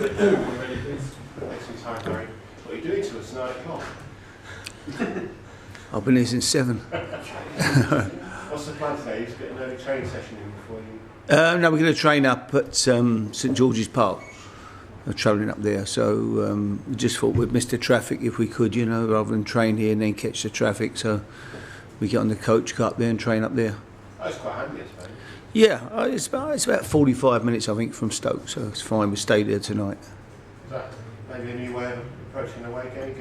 Excellent time, Harry. What are you doing to us 9 o'clock? I've been here since 7. What's the plan today? You've got an early training session in before you... No, we're going to train up at St George's Park. We're travelling up there, so we just thought we'd miss the traffic if we could, rather than train here and then catch the traffic. So we get on the coach, go up there and train up there. Oh, it's quite handy, I suppose. Yeah, it's about 45 minutes, I think, from Stoke, so it's fine. We stay there tonight. Is that maybe a new way of approaching the away game?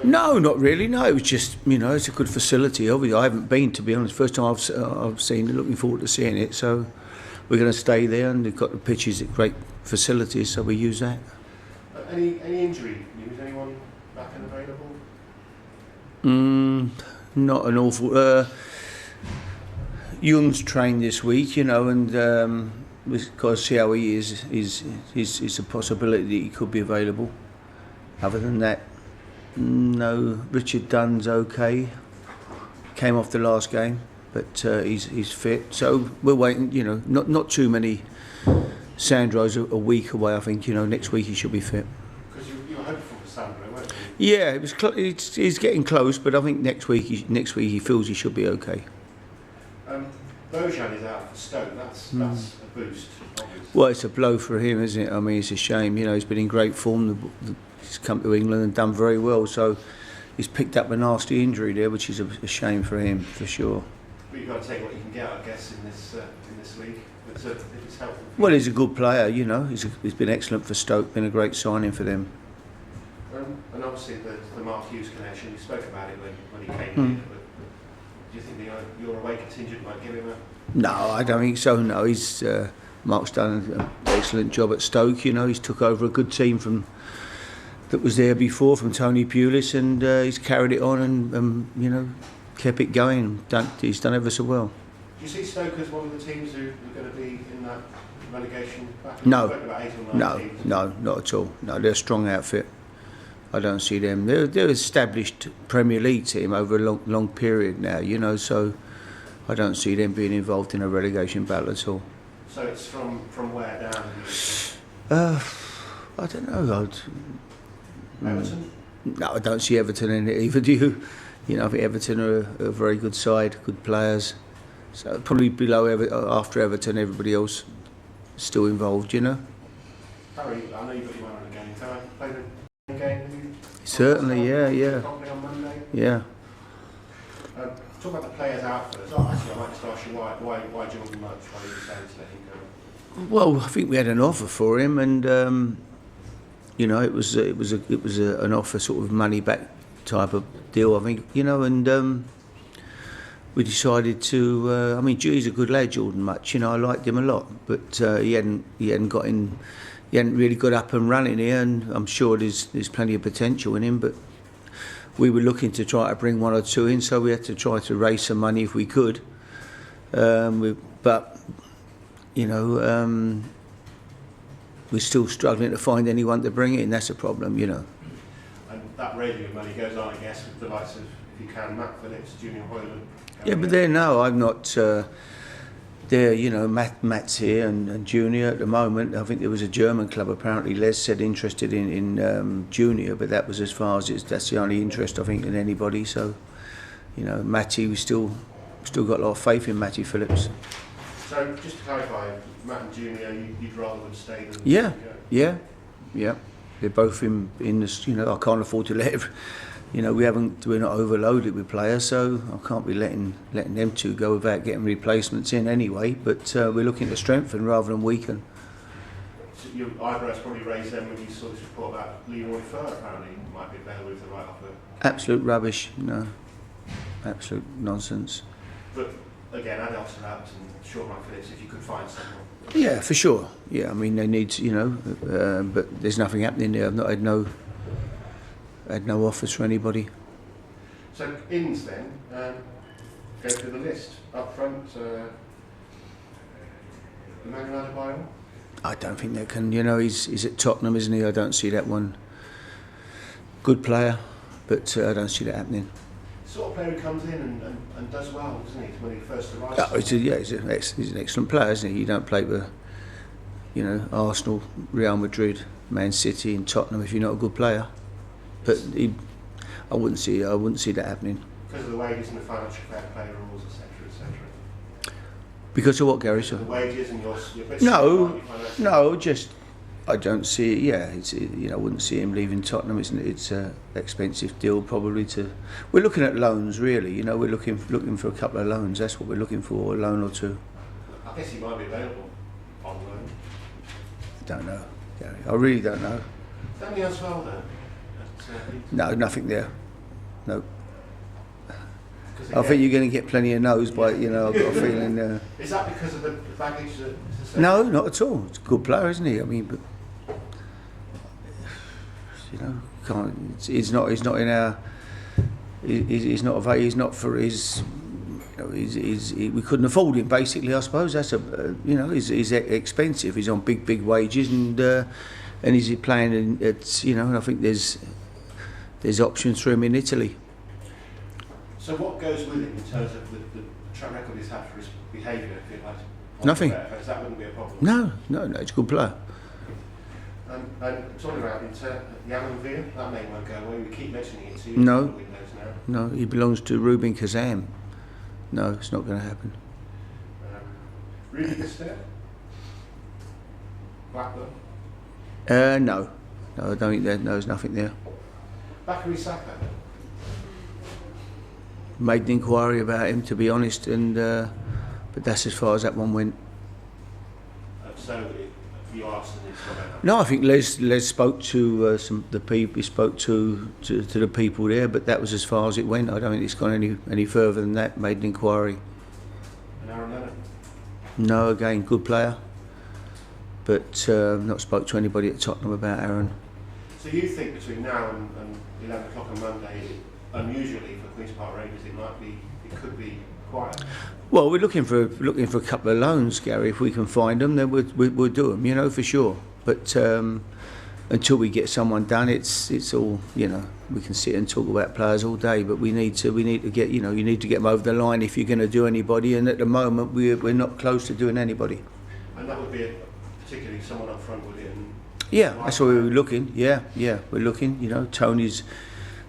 No, not really. No, it was just, it's a good facility. Obviously, I haven't been, to be honest. First time I've seen it. Looking forward to seeing it. So we're going to stay there, and they've got the pitches at great facilities, so we use that. Any injury news? Anyone back and available? Not an awful. Young's trained this week, and we've got to see how he is. Is a possibility that he could be available. Other than that, no. Richard Dunn's okay. Came off the last game, but he's fit. So we're waiting. Not too many. Sandro's a week away. I think next week he should be fit. Because you were hopeful for Sandro, weren't you? Yeah, he's getting close, but I think next week he feels he should be okay. Bojan is out for Stoke. That's a boost. Obviously. Well, it's a blow for him, isn't it? I mean, it's a shame. He's been in great form. He's come to England and done very well. So he's picked up a nasty injury there, which is a shame for him, for sure. But you've got to take what you can get, I guess, in this league. If it's helpful. Well, he's a good player. He's been excellent for Stoke. Been a great signing for them. And obviously the Mark Hughes connection. You spoke about it when he came here. But do you think your away contingent might give him a... No, I don't think so. No, Mark's done an excellent job at Stoke. He's took over a good team that was there before from Tony Pulis, and he's carried it on and kept it going. He's done ever so well. Do you see Stoke as one of the teams who are going to be in that relegation battle? No, about 8 or 9 teams. No, not at all. No, they're a strong outfit. I don't see them. They're an established Premier League team over a long period now, so I don't see them being involved in a relegation battle at all. So it's from where down? I don't know. Everton? No, I don't see Everton in it either, do you? I think Everton are a very good side, good players. So probably below after Everton, everybody else still involved, Harry, I know you've got your man on the game. Can I play the game? Certainly, yeah. Probably on Monday? Yeah. Talk about the players out first. Actually, I might just ask you why Jordan Much? Why you decided to let him go? Well, I think we had an offer for him, and it was an offer, sort of money back type of deal, I think. And we decided to. He's a good lad, Jordan Much. I liked him a lot, but he hadn't really got up and running here, and I'm sure there's plenty of potential in him, but we were looking to try to bring 1 or 2 in, so we had to try to raise some money if we could. We're still struggling to find anyone to bring in. That's a problem, And that radio money goes on, I guess, with the likes of, if you can, Matt Phillips, Junior Hoilett. Yeah, but I'm not. Matt's here and Junior at the moment. I think there was a German club, apparently, Les said, interested in Junior, but that was as far as that's the only interest, I think, in anybody. So, Matty, we still got a lot of faith in Matty Phillips. So, just to clarify, Matt and Junior, you'd rather would stay than... Yeah. They're both in this, I can't afford to let we're not overloaded with players, so I can't be letting them two go without getting replacements in anyway. But we're looking to strengthen rather than weaken. So your eyebrows probably raised then when you saw this report about Leroy Fer apparently might be better with the right offer. Absolute rubbish, no. Absolute nonsense. But again, adults are out, and sure, Matt Phillips, if you could find someone. Yeah, for sure. Yeah, they need, but there's nothing happening there. I've not had no offers for anybody. So ins then, go through the list. Up front, Emmanuel Adebayo? I don't think they can, he's at Tottenham, isn't he? I don't see that one. Good player, but I don't see that happening. Sort of player who comes in and does well, doesn't he, when he first arrives? He's an excellent player, isn't he? You don't play with, Arsenal, Real Madrid, Man City and Tottenham if you're not a good player. But I wouldn't see that happening. Because of the wages and the financial fair play rules, etc., etc. Because of what, Gary? The wages and your bit No, just I don't see it. Yeah, I wouldn't see him leaving Tottenham. It's an expensive deal probably to. We're looking at loans really. We're looking for a couple of loans. That's what we're looking for, a loan or two. I guess he might be available on loan. I don't know, Gary. I really don't know. Danny as well then. No, nothing there. No. I think you're going to get plenty of no's, but I've got a feeling. Is that because of the baggage? No, not at all. It's a good player, isn't he? I mean, but can't. He's not in our. He's not available. He's not for his. We couldn't afford him. Basically, I suppose that's he's expensive. He's on big wages, and he's playing at and I think there's options for him in Italy. So what goes with him in terms of the track record he's had for his behaviour? If you like, nothing. That wouldn't be a problem. No, it's a good player. And talking about Yamanvir, that name won't go away. We keep mentioning it to you. No, he belongs to Rubin Kazan. No, it's not going to happen. Rudy Gestert? Blackburn? No, I don't think there's nothing there. Bakary Saka? Made an inquiry about him, to be honest, and but that's as far as that one went. So you asked and it's not. No, I think Les spoke to the people. He spoke to the people there, but that was as far as it went. I don't think it's gone any further than that. Made an inquiry. And Aaron Lennon? No, again, good player, but not spoke to anybody at Tottenham about Aaron. So you think between now and 11 o'clock on Monday, unusually for Queen's Park Rangers, it could be quiet? Well, we're looking for a couple of loans, Gary. If we can find them, then we'll do them, for sure. But until we get someone done, it's all, we can sit and talk about players all day, but we need to get, you need to get them over the line if you're going to do anybody. And at the moment, we're not close to doing anybody. And that would be particularly someone up front, would it? Yeah, that's why we're looking. Yeah, we're looking. Tony's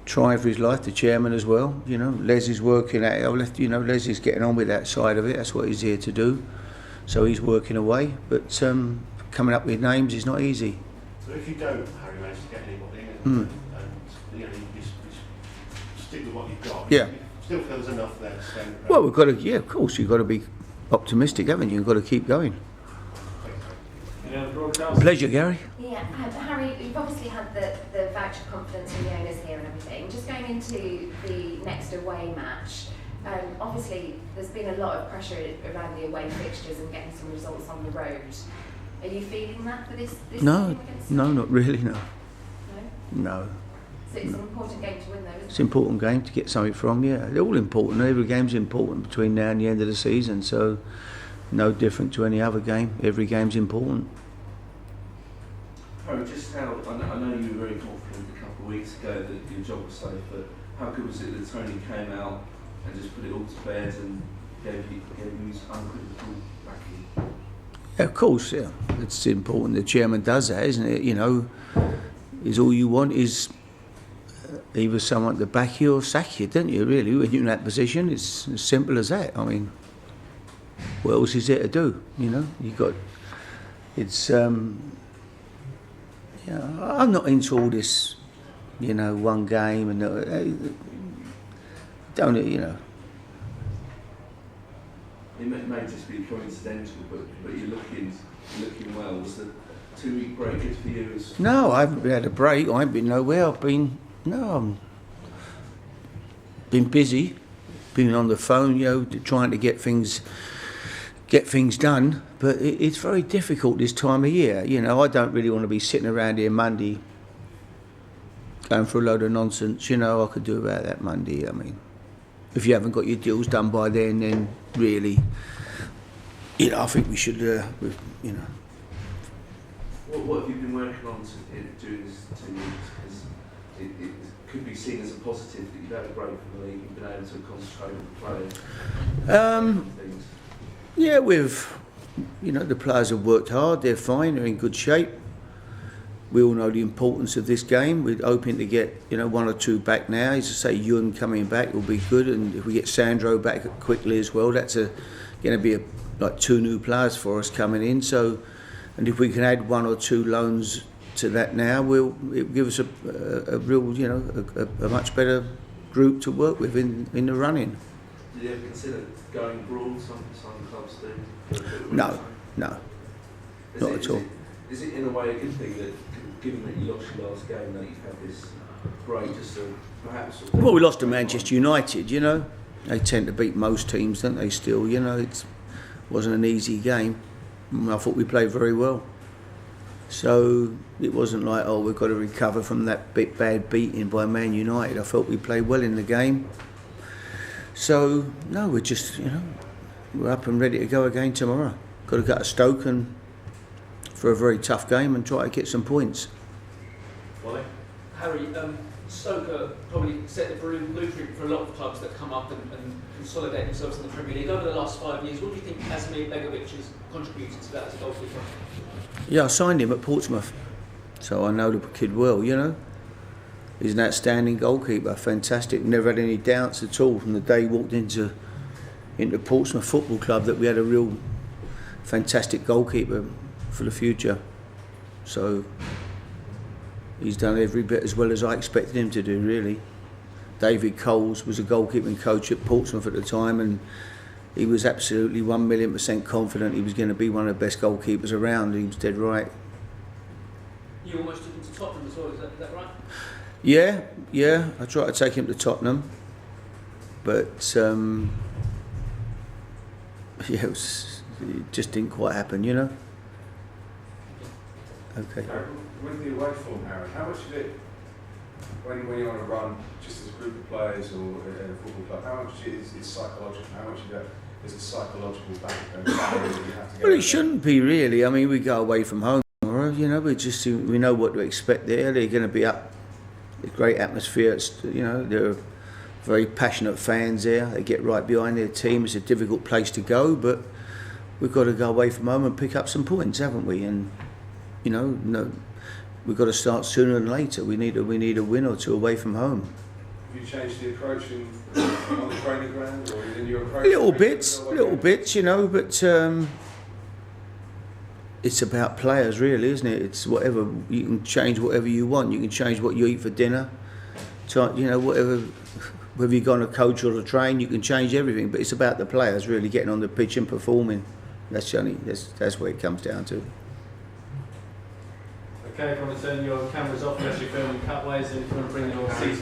trying for his life, the chairman as well. Les is working at it. Les is getting on with that side of it. That's what he's here to do. So he's working away. But coming up with names is not easy. So if you don't, Harry, manage to get anybody, and you stick with what you've got. Yeah. You still feel there's enough there to spend. Well, we've got to. Yeah, of course, you've got to be optimistic, haven't you? You've got to keep going. Pleasure, Gary. Yeah, Harry, you've obviously had the voucher confidence from the owners here and everything. Just going into the next away match, obviously there's been a lot of pressure around the away fixtures and getting some results on the road. Are you feeling that for this No, game against not really, no. No? So it's an important game to win though, isn't it? It's an important game to get something from, yeah. They're all important. Every game's important between now and the end of the season, so no different to any other game. Every game's important. Harry, just how, I know you were very confident a couple of weeks ago that your job was safe, but how good was it that Tony came out and just put it all to bed and gave you his uncritical backing? Yeah, of course, yeah. It's important the chairman does that, isn't it? Is all you want is either someone to back you or sack you, don't you, really? When you're in that position, it's as simple as that. I mean, what else is there to do, I'm not into all this, one game and don't it, It may just be coincidental, but you're looking well. Was the 2-week break good for you? No, I haven't had a break. I haven't been nowhere. I've been busy, been on the phone, trying to get things done. But it's very difficult this time of year. I don't really want to be sitting around here Monday going for a load of nonsense. I could do about that Monday. I mean, if you haven't got your deals done by then really, I think we should, What have you been working on during this 2 weeks? Because it could be seen as a positive that you've had a break from the league and been able to concentrate on the players. Yeah, the players have worked hard. They're fine. They're in good shape. we all know the importance of this game. We're hoping to get, you know, 1 or 2 back now. As I say, Ewan coming back will be good, and if we get Sandro back quickly as well, that's going to be like 2 new players for us coming in. So, and if we can add 1 or 2 loans to that now, it'll give us a real, you know, a much better group to work with in the running. Did you ever consider going abroad? Some clubs do. No, not at all. Is it in a way a good thing that, given that you lost your last game, that you've had this break just to perhaps... Well, we lost to Manchester United, you know. They tend to beat most teams, don't they, still? You know, it wasn't an easy game. I thought we played very well. So it wasn't like, oh, we've got to recover from that bad beating by Man United. I felt we played well in the game. So, no, we're just, you know, we're up and ready to go again tomorrow. Got to go to Stoke and for a very tough game and try to get some points. Why? Harry, Stoke probably set the blueprint for a lot of clubs that come up and consolidate themselves in the Premier League. Over the last 5 years, what do you think Asmir Begovic has contributed to that as a goalkeeper? Yeah, I signed him at Portsmouth, so I know the kid well, you know. He's an outstanding goalkeeper, fantastic, never had any doubts at all from the day he walked into Portsmouth Football Club that we had a real fantastic goalkeeper for the future. So he's done every bit as well as I expected him to do, really. David Coles was a goalkeeping coach at Portsmouth at the time, and he was absolutely 1,000,000% confident he was going to be one of the best goalkeepers around. He was dead right. You almost took him to Tottenham as well, is that right? Yeah, I tried to take him to Tottenham, but it just didn't quite happen, you know. Okay. With the away form, Harry, how much of it, when you're on a run, just as a group of players or in a football club, how much is psychological? How much of that is a psychological barrier that you have to get? Well, it shouldn't be really. I mean, we go away from home tomorrow, you know. We know what to expect there. They're going to be up. A great atmosphere. You know, they're very passionate fans there. They get right behind their team. It's a difficult place to go, but we've got to go away from home and pick up some points, haven't we? And you know, no, we've got to start sooner than later. We need a win or 2 away from home. Have you changed the approach on the training ground, or in your approach? Little bits, you know, but it's about players, really, isn't it? It's whatever you can change, whatever you want. You can change what you eat for dinner. You know, whether you're going to coach or to train, you can change everything. But it's about the players really getting on the pitch and performing. That's where it comes down to. Okay, if you want to turn your cameras off unless you're filming cutaways, and if you want to bring your seats